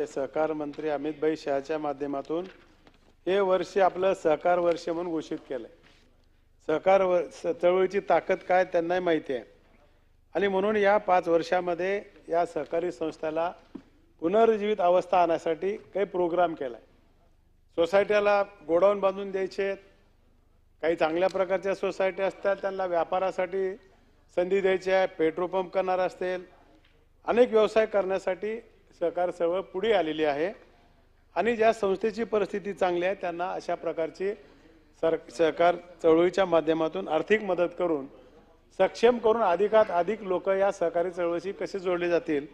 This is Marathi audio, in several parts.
सहकार मंत्री अमित शहाच्या माध्यमातून हे वर्ष आपलं सहकार वर्ष म्हणून घोषित केलंय। सहकार चळवळीची ताकद काय त्यांनाही माहिती आहे आणि म्हणून या 5 वर्षामध्ये या सहकारी संस्थाला पुनर्जीवित अवस्था आणण्यासाठी काही प्रोग्राम केलाय। सोसायटीला गोडाऊन बांधून द्यायचे, काही चांगल्या प्रकारच्या सोसायटी असतात त्यांना व्यापारासाठी संधी द्यायची आहे, पेट्रोल पंप करणार असतील, अनेक व्यवसाय करण्यासाठी सहकार चळवळ पुढे आलेली आहे आणि ज्या संस्थेची परिस्थिती चांगली आहे त्यांना अशा प्रकारची सहकार चळवळीच्या माध्यमातून आर्थिक मदत करून सक्षम करून अधिकात अधिक लोक या सहकारी चळवळीशी कसे जोडले जातील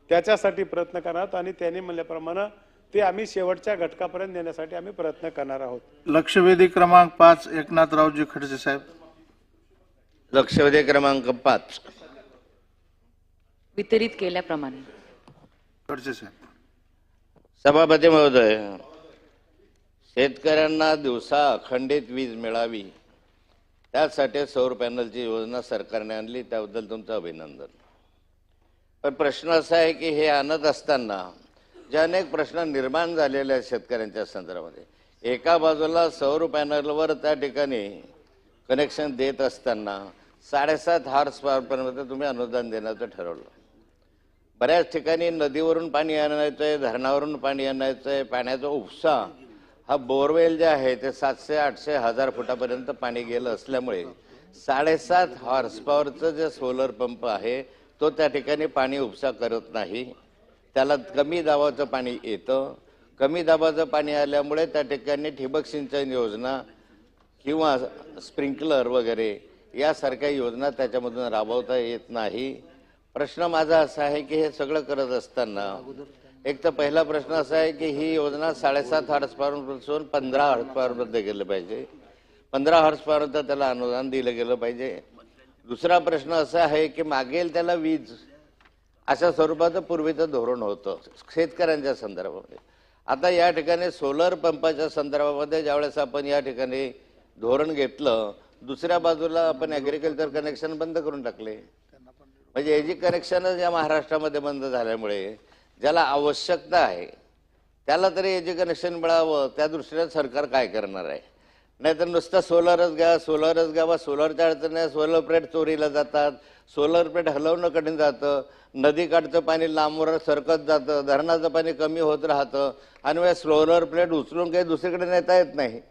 त्याच्यासाठी प्रयत्न करणार आणि त्यांनी म्हणल्याप्रमाणे ते आम्ही शेवटच्या घटकापर्यंत नेण्यासाठी आम्ही प्रयत्न करणार आहोत। लक्षवेधी क्रमांक 5 एकनाथरावजी खडसे साहेब। लक्षवेधी क्रमांक 5 वितरित केल्याप्रमाणे खडसे साहेब। सभापती महोदय, शेतकऱ्यांना दिवसा अखंडित वीज मिळावी त्यासाठी सौर पॅनलची योजना सरकारने आणली, त्याबद्दल तुमचं अभिनंदन। पण प्रश्न असा आहे की हे आणत असताना जे अनेक प्रश्न निर्माण झालेले आहेत शेतकऱ्यांच्या संदर्भामध्ये, एका बाजूला सौर पॅनलवर त्या ठिकाणी कनेक्शन देत असताना 7.5 हॉर्स पॉवरपर्यंत तुम्ही अनुदान देण्याचं ठरवलं। बऱ्याच ठिकाणी नदीवरून पाणी आणायचं आहे, धरणावरून पाणी आणायचं आहे, पाण्याचा उपसा हा बोरवेल जे आहे ते 700, 800, 1000 फुटापर्यंत पाणी गेलं असल्यामुळे 7.5 हॉर्स पॉवरचं जे सोलर पंप आहे तो त्या ठिकाणी पाणी उपसा करत नाही, त्याला कमी दाबाचं पाणी येतं। कमी दाबाचं पाणी आल्यामुळे त्या ठिकाणी ठिबक सिंचन योजना किंवा स्प्रिंकलर वगैरे यासारख्या योजना त्याच्यामधून राबवता येत नाही। प्रश्न माझा असा आहे की हे सगळं करत असताना एक तर पहिला प्रश्न असा आहे की ही योजना 7.5 हॉर्स पॉवरपासून 15 हॉर्स पॉवरमध्ये गेलं पाहिजे, 15 हॉर्स पॉवरपर्यंत त्याला अनुदान दिलं गेलं पाहिजे। दुसरा प्रश्न असा आहे की मागेल त्याला वीज अशा स्वरूपाचं पूर्वीचं धोरण होतं शेतकऱ्यांच्या संदर्भामध्ये। आता या ठिकाणी सोलर पंपाच्या संदर्भामध्ये ज्यावेळेस आपण या ठिकाणी धोरण घेतलं, दुसऱ्या बाजूला आपण ॲग्रिकल्चर कनेक्शन बंद करून टाकले। म्हणजे एजी कनेक्शनच या महाराष्ट्रामध्ये बंद झाल्यामुळे ज्याला आवश्यकता आहे त्याला तरी एजी कनेक्शन मिळावं त्या दृष्टीने सरकार काय करणार आहे? नाहीतर नुसतं सोलरच घ्या सोलरच्या अडचणी, सोलर प्लेट चोरीला जातात, सोलर प्लेट हलवणं कठीण जातं, नदीकाठचं पाणी लांबवर सरकत जातं, धरणाचं पाणी कमी होत राहतं आणि सोलर प्लेट उचलून काही दुसरीकडे नेता येत नाही,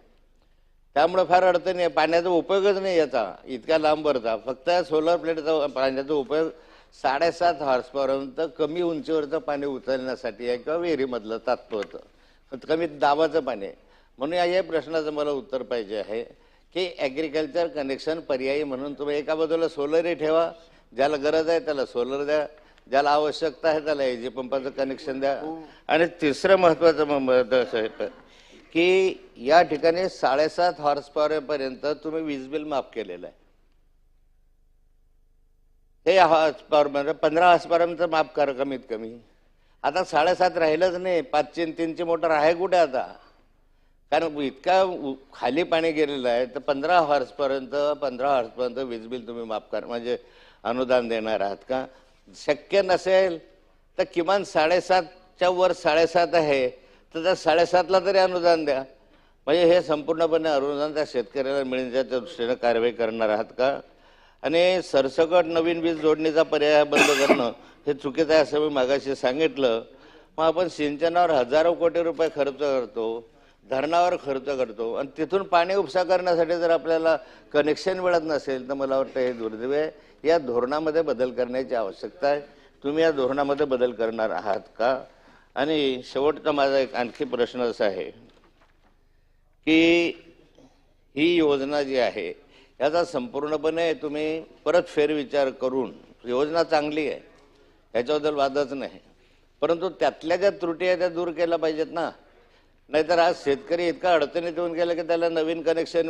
त्यामुळे फार अडचणी आहे। पाण्याचा उपयोगच नाही याचा इतक्या लांबवरचा, फक्त सोलर प्लेटचा पाण्याचा उपयोग 7.5 हॉर्स पॉवरपर्यंत कमी उंचीवरचं पाणी उचलण्यासाठी आहे किंवा विहिरीमधलं तात्पुरतं कमी दाबाचं पाणी आहे। म्हणून या प्रश्नाचं मला उत्तर पाहिजे आहे की ॲग्रिकल्चर कनेक्शन पर्यायी म्हणून तुम्ही एका बाजूला सोलरही ठेवा, ज्याला गरज आहे त्याला सोलर द्या, ज्याला आवश्यकता आहे त्याला एजी पंपाचं कनेक्शन द्या। आणि तिसरं महत्त्वाचं की या ठिकाणी 7.5 हॉर्स पॉवरपर्यंत तुम्ही वीज बिल माफ केलेलं आहे, हे हॉर्स पॉवर 15 हॉर्स पॉवरपर्यंत माफ करा कमीत कमी। आता 7.5 राहिलंच नाही, 5ची आणि 3ची मोटर आहे कुठे आता? कारण इतका खाली पाणी गेलेलं आहे तर 15 हॉर्सपर्यंत वीज बिल तुम्ही माफ करा, म्हणजे अनुदान देणार आहात का? शक्य नसेल तर किमान 7.5च्या वर 7.5 आहे तर त्या 7.5ला तरी अनुदान द्या, म्हणजे हे संपूर्णपणे अनुदान त्या शेतकऱ्याला मिळण्याच्या दृष्टीने कारवाई करणार आहात का? आणि सरसकट नवीन वीज जोडणीचा पर्याय बंद करणं हे चुकीचं आहे असं मी मागाशी सांगितलं। मग आपण सिंचनावर हजारो कोटी रुपये खर्च करतो, धरणावर खर्च करतो आणि तिथून पाणी उपसा करण्यासाठी जर आपल्याला कनेक्शन मिळत नसेल तर मला वाटतं हे दुर्दैव आहे। या धोरणामध्ये बदल करण्याची आवश्यकता आहे, तुम्ही या धोरणामध्ये बदल करणार आहात का? आणि शेवटचा माझा एक आणखी प्रश्न असा आहे की ही योजना जी आहे याचा संपूर्णपणे तुम्ही परत फेरविचार करून, योजना चांगली आहे याच्याबद्दल वादच नाही, परंतु त्यातल्या ज्या त्रुटी आहेत त्या दूर केल्या पाहिजेत ना, नाहीतर आज शेतकरी इतका अडचणीत येऊन गेला की त्याला नवीन कनेक्शन